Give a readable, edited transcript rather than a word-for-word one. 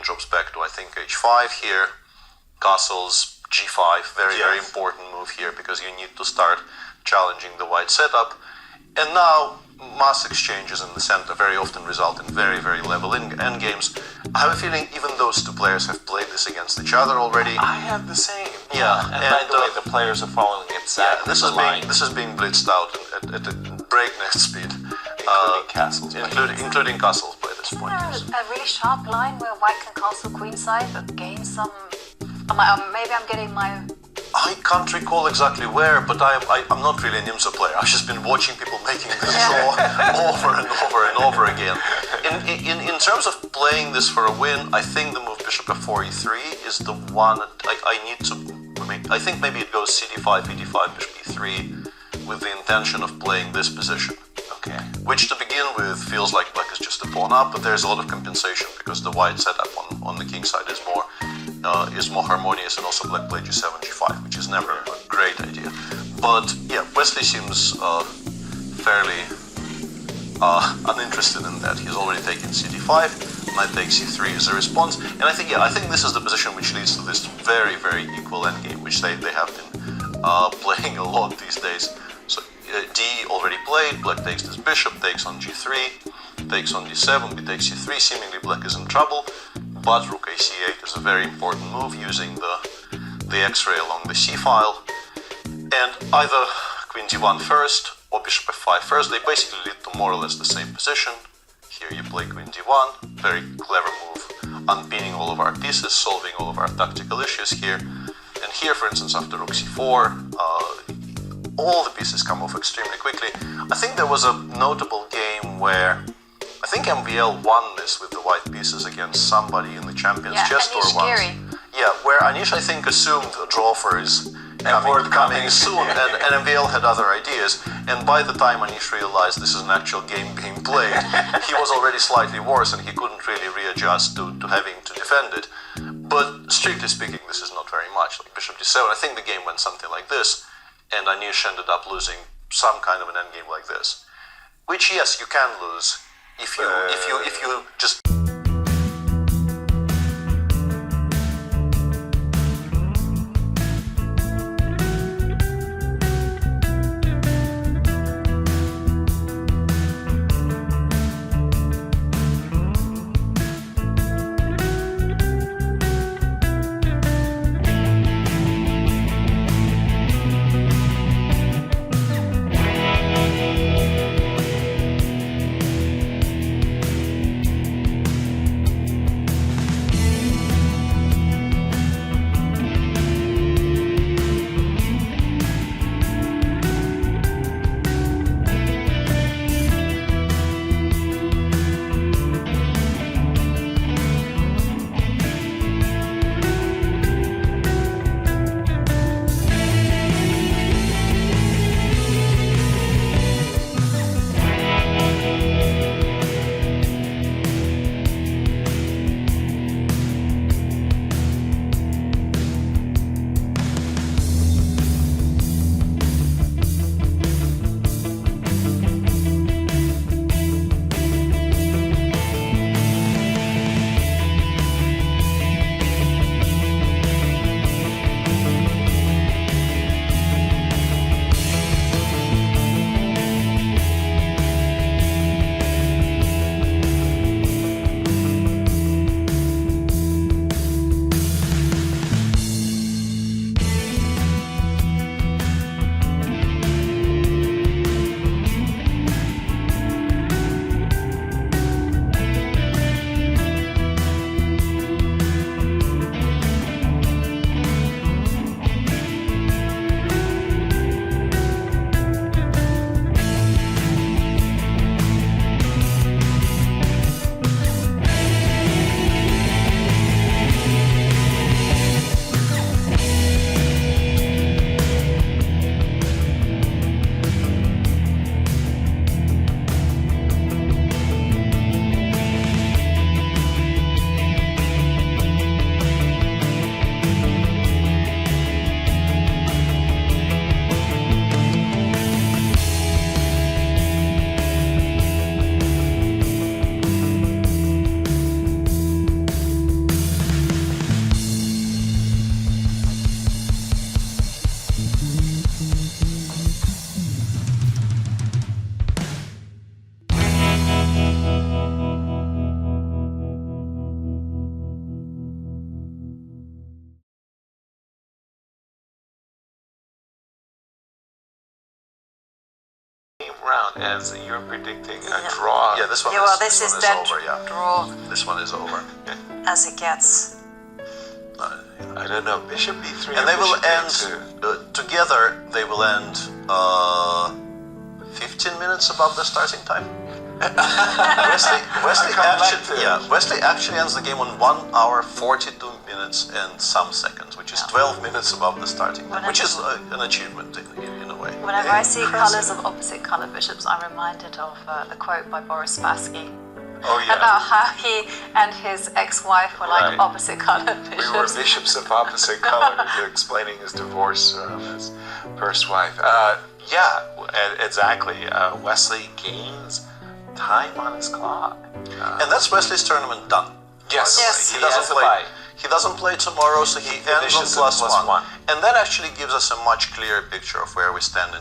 drops back to, I think, h5 here. Castles, g5, very important move here because you need to start challenging the white setup. And now, mass exchanges in the center very often result in very, very level endgames. I have a feeling even those two players have played this against each other already. I have the same. Yeah, and by the way, the players are following exactly the line. This is being blitzed out at a breakneck speed. Including castles. Including castles by this point. Yes. A really sharp line where white can castle queenside but gain some... maybe I'm getting my... I can't recall exactly where, but I'm not really an IMSA player. I've just been watching people making this draw over and over and over again. In terms of playing this for a win, I think the move bishop f4 e3 is the one I need to... I think maybe it goes cd5, e5, bishop e3 with the intention of playing this position. Okay. Which to begin with feels like black is just a pawn up, but there's a lot of compensation because the white setup on the king side is more harmonious, and also black played g7, g5, which is never a great idea. But yeah, Wesley seems fairly uninterested in that. He's already taken cd5, knight takes c3 as a response, and I think this is the position which leads to this very, very equal endgame, which they have been playing a lot these days. So d already played, black takes this bishop, takes on g3, takes on d7, b takes c3, seemingly black is in trouble, but rook ac8 is a very important move using the x-ray along the c-file, and either queen d1 first or bishop f5 first, they basically lead to more or less the same position. Here you play queen d1, very clever move, unpinning all of our pieces, solving all of our tactical issues here, and here for instance after rook c4, all the pieces come off extremely quickly. I think there was a notable game where I think MVL won this with the white pieces against somebody in the Champions Chess Tour once. Yeah, where Anish I think assumed a draw for his coming soon, and MVL had other ideas, and by the time Anish realized this is an actual game being played, he was already slightly worse and he couldn't really readjust to having to defend it. But strictly speaking, this is not very much. Like bishop d7, I think the game went something like this, and Anish ended up losing some kind of an endgame like this. Which, yes, you can lose if you just... round as you're predicting a draw. Yeah, this one Yeah, well, this this one is dead over, yeah. draw This one is over. as it gets. I don't know, bishop b3 And or they will bishop end, a2. together, they will end 15 minutes above the starting time. Wesley actually ends the game on 1 hour 42 minutes and some seconds, which is 12 minutes above the starting time, which is an achievement in a way. Whenever I see colours of opposite coloured bishops, I'm reminded of a quote by Boris Spassky Oh yeah. about how he and his ex-wife were like Right. opposite coloured bishops. We were bishops of opposite color, explaining his divorce from his first wife. Exactly. Wesley gains time on his clock. And that's Wesley's tournament done. Yes, Yes. He doesn't has a play. bye. He doesn't play tomorrow, so he ends on finishes at plus plus one. one. And that actually gives us a much clearer picture of where we stand in